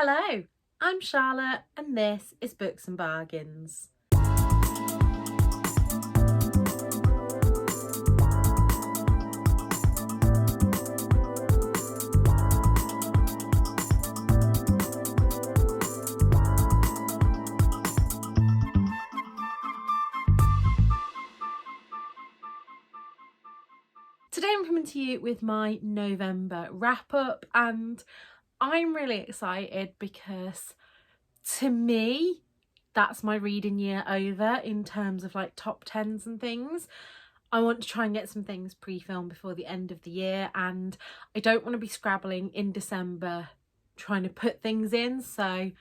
Hello, I'm Charlotte and this is Books and Bargains. Today I'm coming to you with my November wrap up, and I'm really excited because to me that's my reading year over in terms of like top 10s and things. I want to try and get some things pre-filmed before the end of the year, and I don't want to be scrabbling in December trying to put things in, so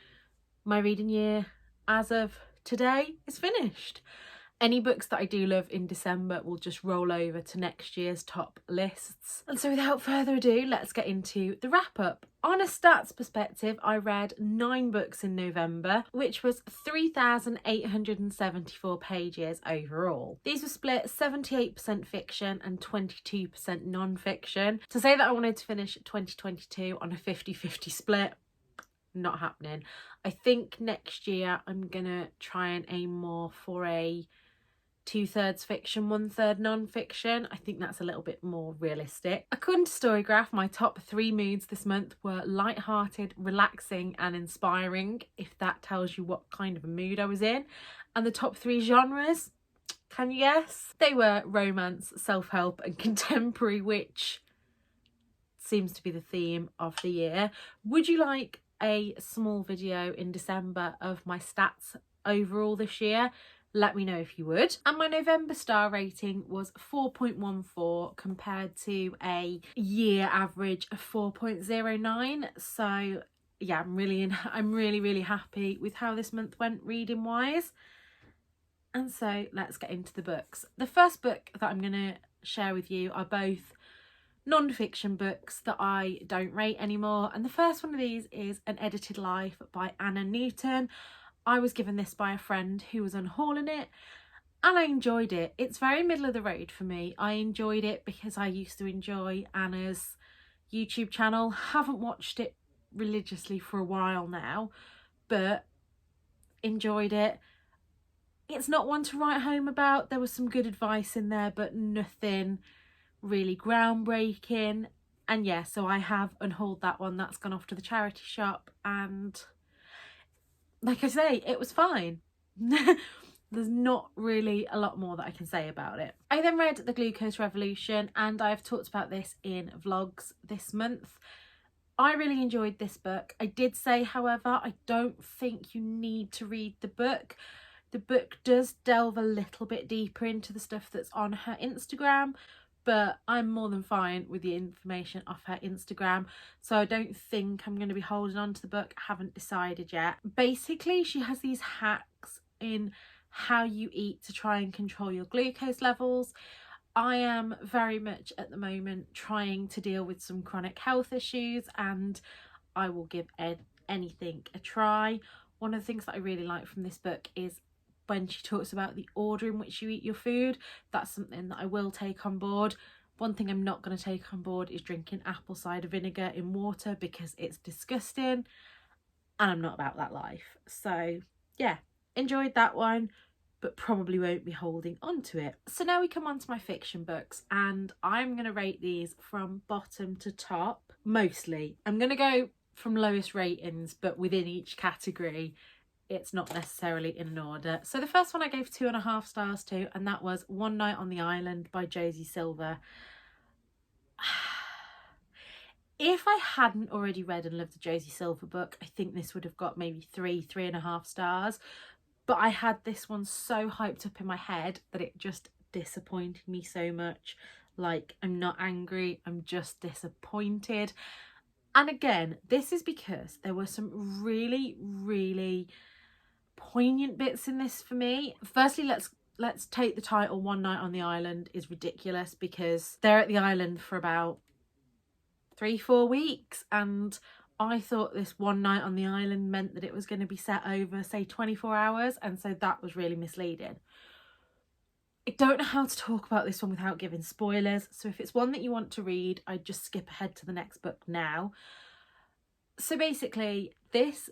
my reading year as of today is finished. Any books that I do love in December will just roll over to next year's top lists. And so without further ado, let's get into the wrap up. On a stats perspective, I read 9 books in November, which was 3,874 pages overall. These were split 78% fiction and 22% non-fiction. To say that I wanted to finish 2022 on a 50-50 split, not happening. I think next year I'm gonna try and aim more for a 2/3 fiction, 1/3 non-fiction. I think that's a little bit more realistic. According to Storygraph, my top 3 moods this month were light-hearted, relaxing and inspiring, if that tells you what kind of a mood I was in. And the top 3 genres, can you guess? They were romance, self-help and contemporary, which seems to be the theme of the year. Would you like a small video in December of my stats overall this year? Let me know if you would. And my November star rating was 4.14 compared to a year average of 4.09. So yeah, I'm really happy with how this month went reading wise. And so let's get into the books. The first book that I'm going to share with you are both non-fiction books that I don't rate anymore, and the first one of these is An Edited Life by Anna Newton. I was given this by a friend who was unhauling it and I enjoyed it. It's very middle of the road for me. I enjoyed it because I used to enjoy Anna's YouTube channel. Haven't watched it religiously for a while now, but enjoyed it. It's not one to write home about. There was some good advice in there, but nothing really groundbreaking. And yeah, so I have unhauled that one. That's gone off to the charity shop, and like I say, it was fine. There's not really a lot more that I can say about it. I then read The Glucose Revolution, and I've talked about this in vlogs this month. I really enjoyed this book. I did say, however, I don't think you need to read the book. The book does delve a little bit deeper into the stuff that's on her Instagram, but I'm more than fine with the information off her Instagram, so I don't think I'm going to be holding on to the book. I haven't decided yet. Basically, she has these hacks in how you eat to try and control your glucose levels. I am very much at the moment trying to deal with some chronic health issues, and I will give anything a try. One of the things that I really like from this book is when she talks about the order in which you eat your food. That's something that I will take on board. One thing I'm not going to take on board is drinking apple cider vinegar in water because it's disgusting and I'm not about that life. So yeah, enjoyed that one, but probably won't be holding on to it. So now we come on to my fiction books, and I'm going to rate these from bottom to top mostly. I'm going to go from lowest ratings, but within each category it's not necessarily in an order. So the first one I gave 2.5 stars to, and that was One Night on the Island by Josie Silver. If I hadn't already read and loved the Josie Silver book, I think this would have got maybe 3.5 stars. But I had this one so hyped up in my head that it just disappointed me so much. Like, I'm not angry, I'm just disappointed. And again, this is because there were some really poignant bits in this for me. Firstly, let's take the title. One Night on the Island is ridiculous because they're at the island for about 3-4 weeks, and I thought this one night on the island meant that it was going to be set over, say, 24 hours, and so that was really misleading. I don't know how to talk about this one without giving spoilers, so if it's one that you want to read, I'd just skip ahead to the next book now. So basically, This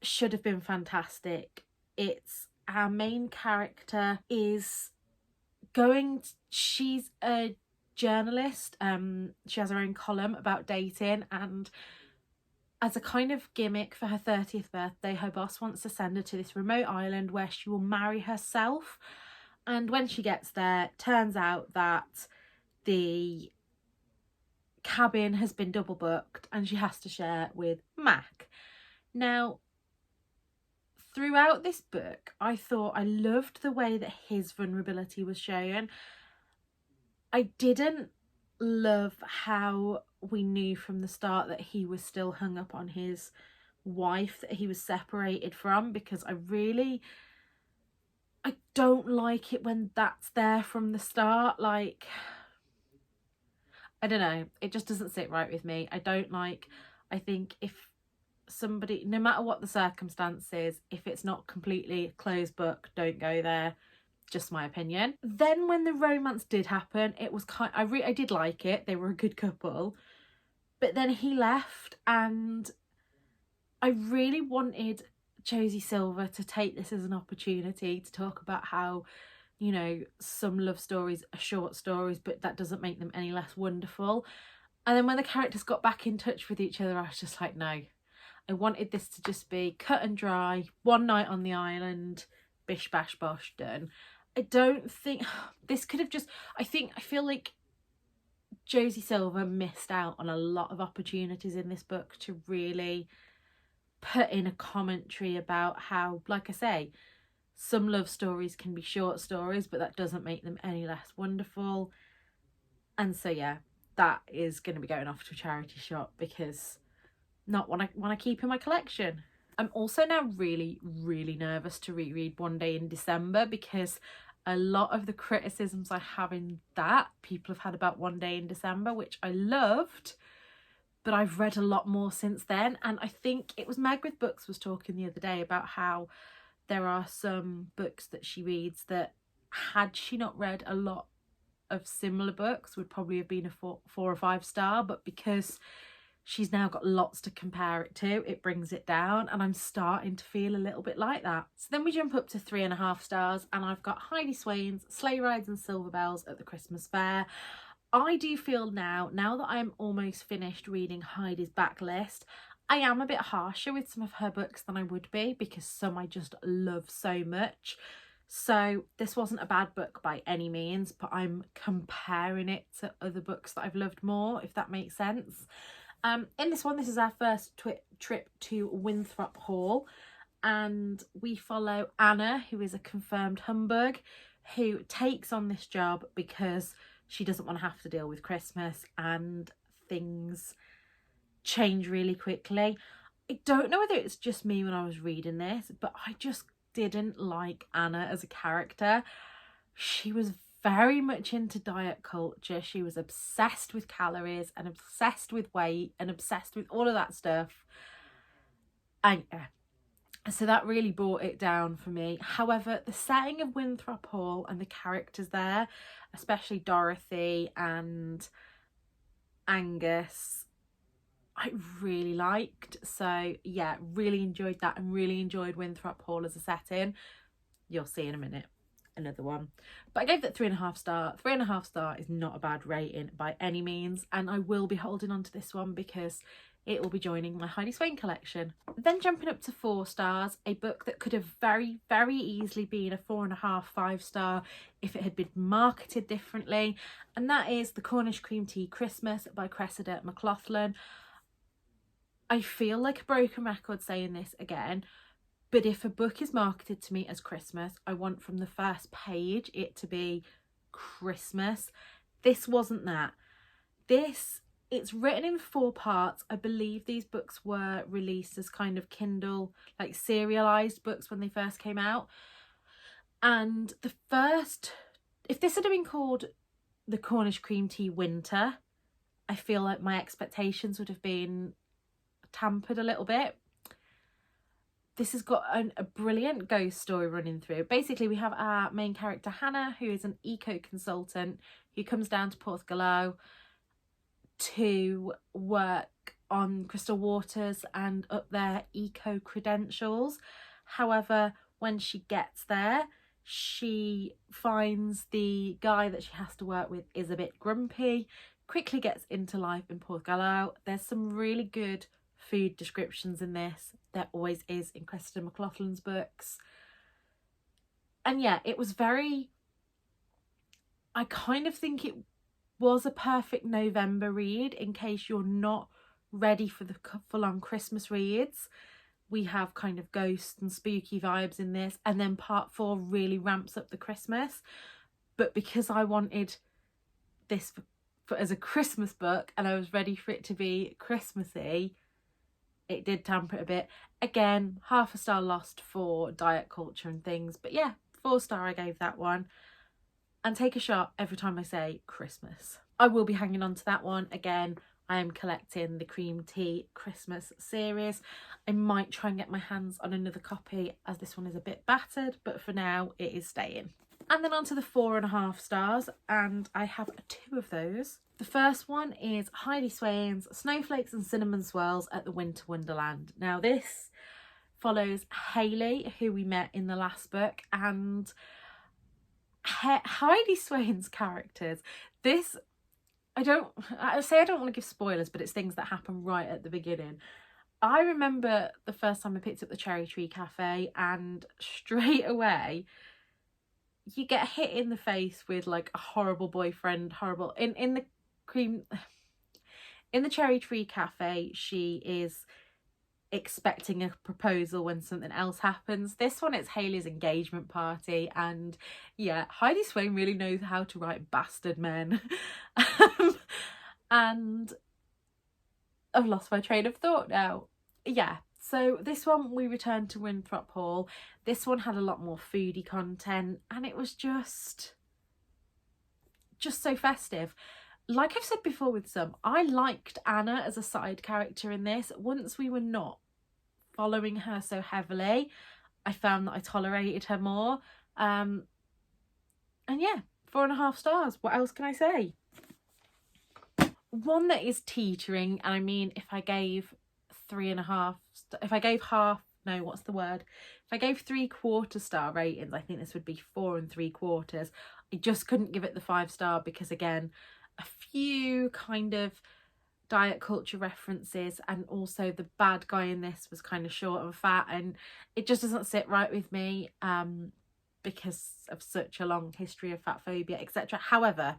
should have been fantastic. It's our main character is she's a journalist. She has her own column about dating, and as a kind of gimmick for her 30th birthday, her boss wants to send her to this remote island where she will marry herself. And when she gets there, it turns out that the cabin has been double booked and she has to share with Mac. Now, throughout this book, I thought I loved the way that his vulnerability was shown. I didn't love how we knew from the start that he was still hung up on his wife that he was separated from, because I don't like it when that's there from the start. Like, I don't know, it just doesn't sit right with me. I think if somebody, no matter what the circumstances, if it's not completely closed book, don't go there. Just my opinion. Then when the romance did happen, it was I did like it. They were a good couple. But then he left, and I really wanted Josie Silver to take this as an opportunity to talk about how, you know, some love stories are short stories, but that doesn't make them any less wonderful. And then when the characters got back in touch with each other, I was just like, no. I wanted this to just be cut and dry, one night on the island, bish bash bosh, done. I don't think this could have just, I feel like Josie Silver missed out on a lot of opportunities in this book to really put in a commentary about how, like I say, some love stories can be short stories, but that doesn't make them any less wonderful. And so yeah, that is going to be going off to a charity shop, because not one I keep in my collection. I'm also now really, really nervous to reread One Day in December, because a lot of the criticisms I have in that, people have had about One Day in December, which I loved, but I've read a lot more since then. And I think it was Meg with Books was talking the other day about how there are some books that she reads that, had she not read a lot of similar books, would probably have been a 4 or 5 star, but because she's now got lots to compare it to, it brings it down, and I'm starting to feel a little bit like that. So then we jump up to 3.5 stars, and I've got Heidi Swain's Sleigh Rides and Silver Bells at the Christmas Fair. I do feel now that I'm almost finished reading Heidi's backlist, I am a bit harsher with some of her books than I would be, because some I just love so much. So this wasn't a bad book by any means, but I'm comparing it to other books that I've loved more, if that makes sense. In this one, this is our first trip to Winthrop Hall, and we follow Anna, who is a confirmed humbug, who takes on this job because she doesn't want to have to deal with Christmas, and things change really quickly. I don't know whether it's just me when I was reading this, but I just didn't like Anna as a character. She was very much into diet culture. She was obsessed with calories and obsessed with weight and obsessed with all of that stuff. And yeah, so that really brought it down for me. However, the setting of Winthrop Hall and the characters there, especially Dorothy and Angus, I really liked. So yeah, really enjoyed that, and really enjoyed Winthrop Hall as a setting. You'll see in a minute another one, but I gave that 3.5 star. 3.5 star is not a bad rating by any means, and I will be holding on to this one because it will be joining my Heidi Swain collection. Then jumping up to 4 stars, a book that could have very, very easily been a 4.5, 5 star if it had been marketed differently, and that is The Cornish Cream Tea Christmas by Cressida Mclaughlin. I feel like a broken record saying this again, but if a book is marketed to me as Christmas, I want from the first page it to be Christmas. This wasn't that. It's written in 4 parts. I believe these books were released as kind of Kindle, like serialized books when they first came out. And if this had been called The Cornish Cream Tea Winter, I feel like my expectations would have been tampered a little bit. This has got a brilliant ghost story running through. Basically, we have our main character, Hannah, who is an eco-consultant who comes down to Porthgalow to work on crystal waters and up their eco credentials. However, when she gets there, she finds the guy that she has to work with is a bit grumpy, quickly gets into life in Portgallo. There's some really good food descriptions in this. There always is in Cressida Mclaughlin's books. And yeah, it was very... I kind of think it was a perfect November read in case you're not ready for the full-on Christmas reads. We have kind of ghost and spooky vibes in this, and then part 4 really ramps up the Christmas. But because I wanted this for as a Christmas book and I was ready for it to be Christmassy, it did tamper it a bit. Again, half a star lost for diet culture and things, but yeah, 4 star I gave that one. And take a shot every time I say Christmas. I will be hanging on to that one. Again, I am collecting the Cream Tea Christmas series. I might try and get my hands on another copy as this one is a bit battered, but for now it is staying. And then on to the 4.5 stars, and I have 2 of those. The first one is Heidi Swain's Snowflakes and Cinnamon Swirls at the Winter Wonderland. Now this follows Hayley, who we met in the last book, and Heidi Swain's characters. This, I don't want to give spoilers, but it's things that happen right at the beginning. I remember the first time I picked up the Cherry Tree Cafe, and straight away you get hit in the face with like a horrible boyfriend, horrible in the Cherry Tree Cafe. She is expecting a proposal when something else happens. This one, it's Hayley's engagement party, and yeah, Heidi Swain really knows how to write bastard men. And I've lost my train of thought now. Yeah, so this one we returned to Winthrop Hall. This one had a lot more foodie content, and it was just so festive. Like I've said before with some, I liked Anna as a side character in this. Once we were not following her so heavily, I found that I tolerated her more. And yeah, 4.5 stars. What else can I say? One that is teetering, and I mean, if I gave 3.5, if I gave if I gave 3/4 star ratings, I think this would be 4 3/4. I just couldn't give it the 5 star because, again, a few kind of diet culture references, and also the bad guy in this was kind of short and fat, and it just doesn't sit right with me because of such a long history of fat phobia, etc. However,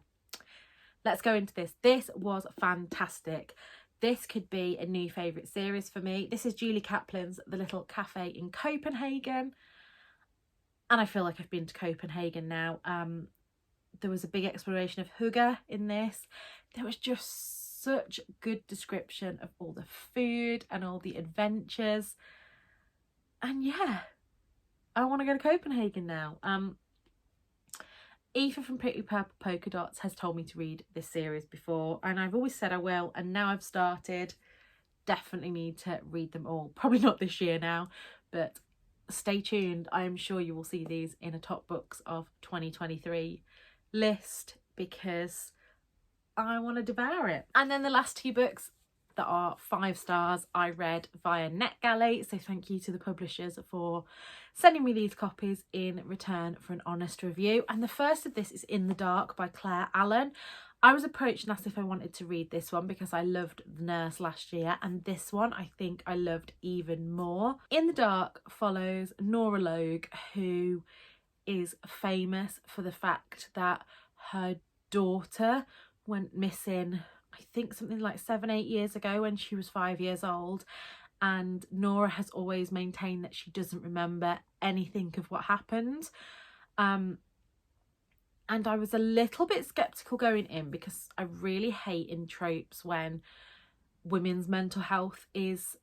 let's go into this. This was fantastic. This could be a new favourite series for me. This is Julie Caplin's The Little Cafe in Copenhagen, and I feel like I've been to Copenhagen now. There was a big exploration of hygge in this. There was just such good description of all the food and all the adventures. And yeah, I want to go to Copenhagen now. Aoife from Pretty Purple Polka Dots has told me to read this series before, and I've always said I will, and now I've started. Definitely need to read them all. Probably not this year now, but stay tuned. I am sure you will see these in a top books of 2023 list because I want to devour it. And then the last 2 books that are 5 stars I read via NetGalley, so thank you to the publishers for sending me these copies in return for an honest review. And the first of this is In the Dark by Claire Allan. I was approached and asked if I wanted to read this one because I loved The Nurse last year, and this one I think I loved even more. In the Dark follows Nora Logue, who is famous for the fact that her daughter went missing, I think something like 7-8 years ago when she was 5 years old, and Nora has always maintained that she doesn't remember anything of what happened. And I was a little bit skeptical going in because I really hate in tropes when women's mental health is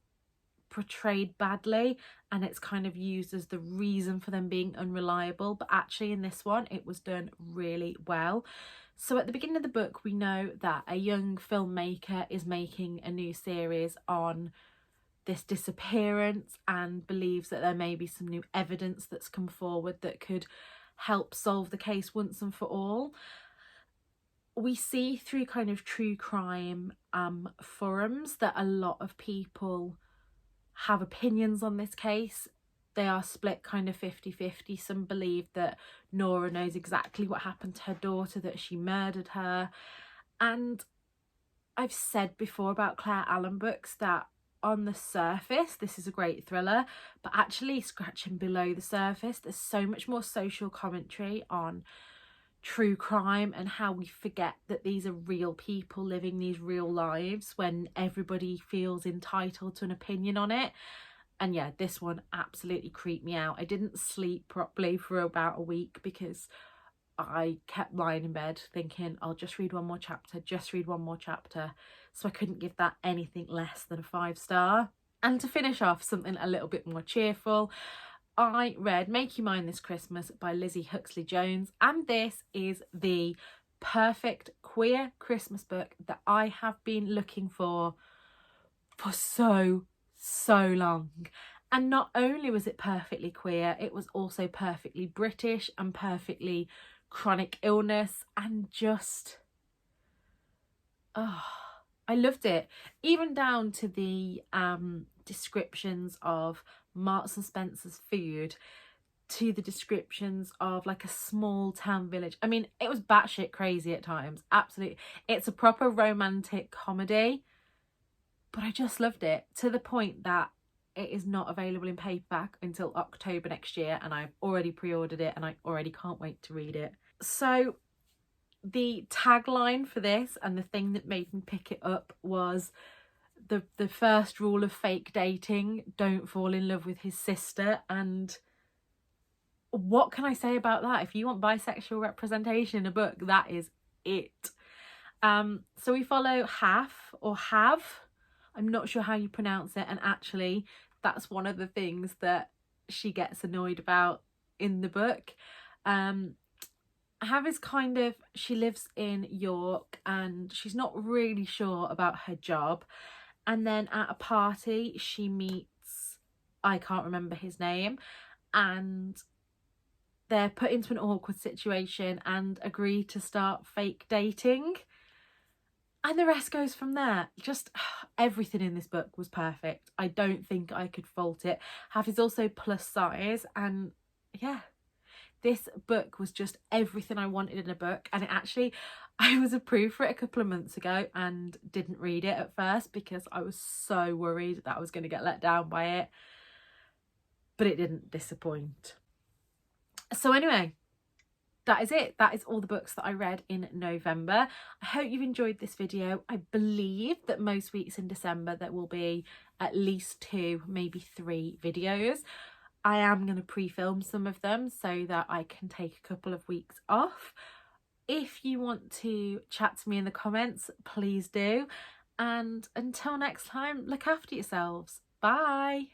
portrayed badly and it's kind of used as the reason for them being unreliable, but actually in this one it was done really well. So at the beginning of the book we know that a young filmmaker is making a new series on this disappearance and believes that there may be some new evidence that's come forward that could help solve the case once and for all. we see through kind of true crime forums that a lot of people have opinions on this case. They are split kind of 50-50. Some believe that Nora knows exactly what happened to her daughter, that she murdered her. And I've said before about Claire Allan books that on the surface this is a great thriller, but actually scratching below the surface there's so much more social commentary on true crime and how we forget that these are real people living these real lives when everybody feels entitled to an opinion on it. And yeah, this one absolutely creeped me out. I didn't sleep properly for about a week because I kept lying in bed thinking, I'll just read one more chapter, just read one more chapter. So I couldn't give that anything less than a 5-star. And to finish off something a little bit more cheerful, I read Make You Mine This Christmas by Lizzie Huxley-Jones, and this is the perfect queer Christmas book that I have been looking for so long. And not only was it perfectly queer, it was also perfectly British and perfectly chronic illness, and just I loved it, even down to the descriptions of Marks and Spencer's food, to the descriptions of like a small town village. I mean, it was batshit crazy at times, absolutely. It's a proper romantic comedy, but I just loved it, to the point that it is not available in paperback until October next year, and I've already pre-ordered it and I already can't wait to read it. So the tagline for this, and the thing that made me pick it up, was the first rule of fake dating: don't fall in love with his sister. And what can I say about that? If you want bisexual representation in a book, that is it. So we follow Have, I'm not sure how you pronounce it, and actually that's one of the things that she gets annoyed about in the book. Have is kind of, she lives in York and she's not really sure about her job, and then at a party she meets, I can't remember his name, and they're put into an awkward situation and agree to start fake dating, and the rest goes from there. Just everything in this book was perfect. I don't think I could fault it. Have is also plus size, and yeah, this book was just everything I wanted in a book. And it actually, I was approved for it a couple of months ago and didn't read it at first because I was so worried that I was going to get let down by it, but it didn't disappoint. So anyway, that is it. That is all the books that I read in November. I hope you've enjoyed this video. I believe that most weeks in December there will be at least 2, maybe 3 videos. I am going to pre-film some of them so that I can take a couple of weeks off. If you want to chat to me in the comments, please do. And until next time, look after yourselves. Bye.